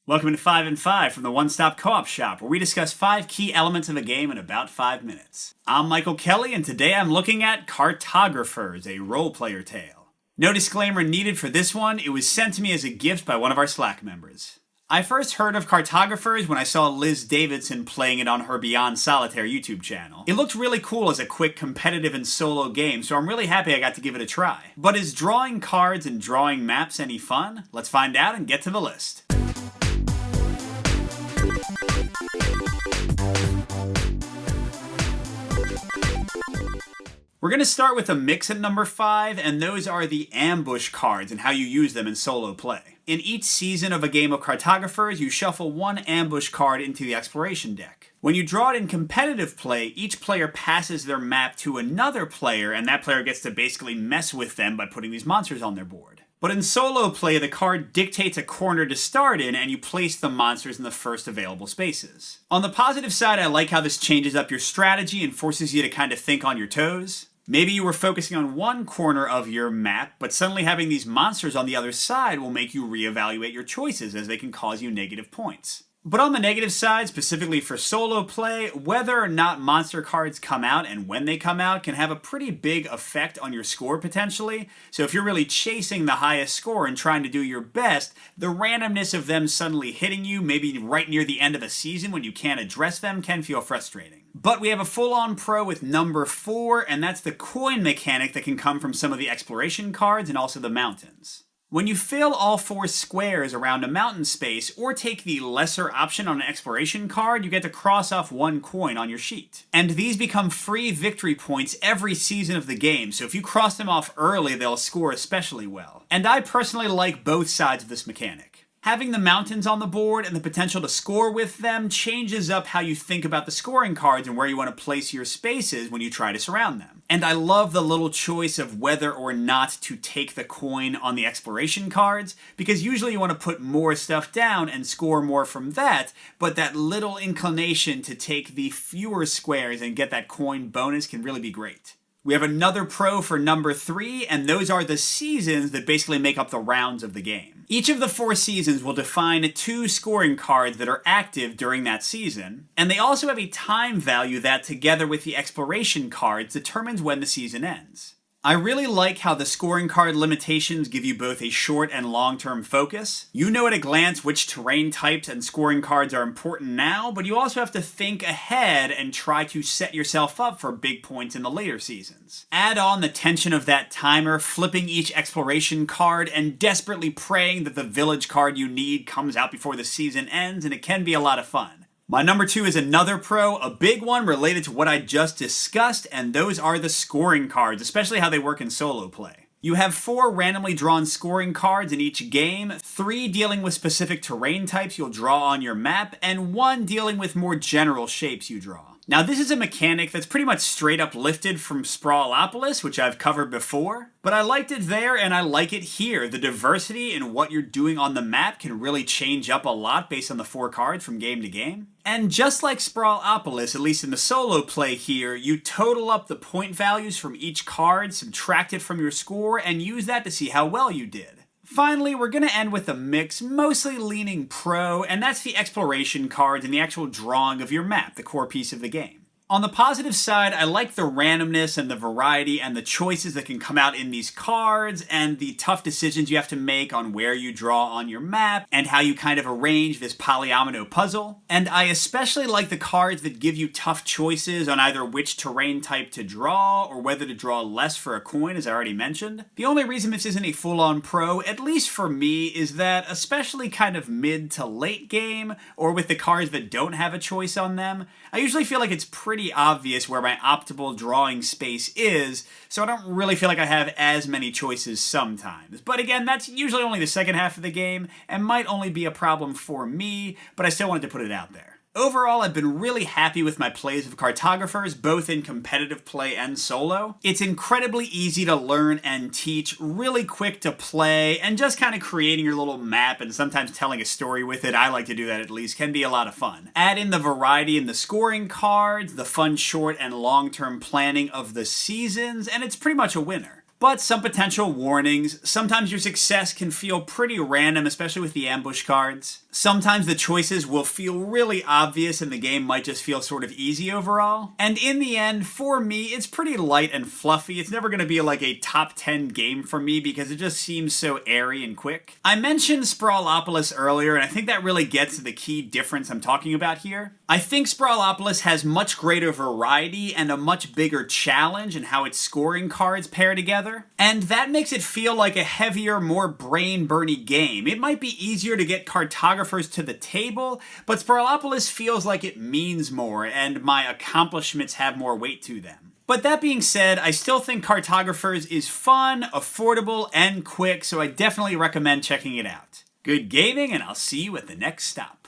Welcome to 5 and 5 from the One Stop Co-op Shop, where we discuss 5 key elements of a game in about 5 minutes. I'm Michael Kelly, and today I'm looking at Cartographers, a role-player tale. No disclaimer needed for this one. It was sent to me as a gift by one of our Slack members. I first heard of Cartographers when I saw Liz Davidson playing it on her Beyond Solitaire YouTube channel. It looked really cool as a quick competitive and solo game, so I'm really happy I got to give it a try. But is drawing cards and drawing maps any fun? Let's find out and get to the list. We're going to start with a mix at number 5, and those are the ambush cards and how you use them in solo play. In each season of a game of Cartographers, you shuffle one ambush card into the exploration deck. When you draw it in competitive play, each player passes their map to another player, and that player gets to basically mess with them by putting these monsters on their board. But in solo play, the card dictates a corner to start in, and you place the monsters in the first available spaces. On the positive side, I like how this changes up your strategy and forces you to kind of think on your toes. Maybe you were focusing on one corner of your map, but suddenly having these monsters on the other side will make you reevaluate your choices, as they can cause you negative points. But on the negative side, specifically for solo play, whether or not monster cards come out and when they come out can have a pretty big effect on your score potentially. So if you're really chasing the highest score and trying to do your best, the randomness of them suddenly hitting you, maybe right near the end of a season when you can't address them, can feel frustrating. But we have a full-on pro with number 4, and that's the coin mechanic that can come from some of the exploration cards and also the mountains. When you fill all 4 squares around a mountain space, or take the lesser option on an exploration card, you get to cross off 1 coin on your sheet. And these become free victory points every season of the game, so if you cross them off early, they'll score especially well. And I personally like both sides of this mechanic. Having the mountains on the board and the potential to score with them changes up how you think about the scoring cards and where you want to place your spaces when you try to surround them. And I love the little choice of whether or not to take the coin on the exploration cards, because usually you want to put more stuff down and score more from that, but that little inclination to take the fewer squares and get that coin bonus can really be great. We have another pro for number 3, and those are the seasons that basically make up the rounds of the game. Each of the 4 seasons will define 2 scoring cards that are active during that season, and they also have a time value that, together with the exploration cards, determines when the season ends. I really like how the scoring card limitations give you both a short and long-term focus. You know at a glance which terrain types and scoring cards are important now, but you also have to think ahead and try to set yourself up for big points in the later seasons. Add on the tension of that timer, flipping each exploration card, and desperately praying that the village card you need comes out before the season ends, and it can be a lot of fun. My number 2 is another pro, a big one related to what I just discussed, and those are the scoring cards, especially how they work in solo play. You have 4 randomly drawn scoring cards in each game, 3 dealing with specific terrain types you'll draw on your map, and 1 dealing with more general shapes you draw. Now this is a mechanic that's pretty much straight up lifted from Sprawlopolis, which I've covered before, but I liked it there and I like it here. The diversity in what you're doing on the map can really change up a lot based on the 4 cards from game to game. And just like Sprawlopolis, at least in the solo play here, you total up the point values from each card, subtract it from your score, and use that to see how well you did. Finally, we're going to end with a mix, mostly leaning pro, and that's the exploration cards and the actual drawing of your map, the core piece of the game. On the positive side, I like the randomness and the variety and the choices that can come out in these cards and the tough decisions you have to make on where you draw on your map and how you kind of arrange this polyomino puzzle. And I especially like the cards that give you tough choices on either which terrain type to draw or whether to draw less for a coin, as I already mentioned. The only reason this isn't a full-on pro, at least for me, is that especially kind of mid to late game or with the cards that don't have a choice on them, I usually feel like it's pretty obvious where my optimal drawing space is, so I don't really feel like I have as many choices sometimes. But again, that's usually only the second half of the game, and might only be a problem for me, but I still wanted to put it out there. Overall, I've been really happy with my plays of Cartographers, both in competitive play and solo. It's incredibly easy to learn and teach, really quick to play, and just kind of creating your little map and sometimes telling a story with it, I like to do that at least, can be a lot of fun. Add in the variety in the scoring cards, the fun short and long-term planning of the seasons, and it's pretty much a winner. But some potential warnings. Sometimes your success can feel pretty random, especially with the ambush cards. Sometimes the choices will feel really obvious and the game might just feel sort of easy overall. And in the end, for me, it's pretty light and fluffy. It's never going to be like a top 10 game for me because it just seems so airy and quick. I mentioned Sprawlopolis earlier, and I think that really gets to the key difference I'm talking about here. I think Sprawlopolis has much greater variety and a much bigger challenge in how its scoring cards pair together. And that makes it feel like a heavier, more brain-burny game. It might be easier to get Cartographers to the table, but Sprawlopolis feels like it means more, and my accomplishments have more weight to them. But that being said, I still think Cartographers is fun, affordable, and quick, so I definitely recommend checking it out. Good gaming, and I'll see you at the next stop.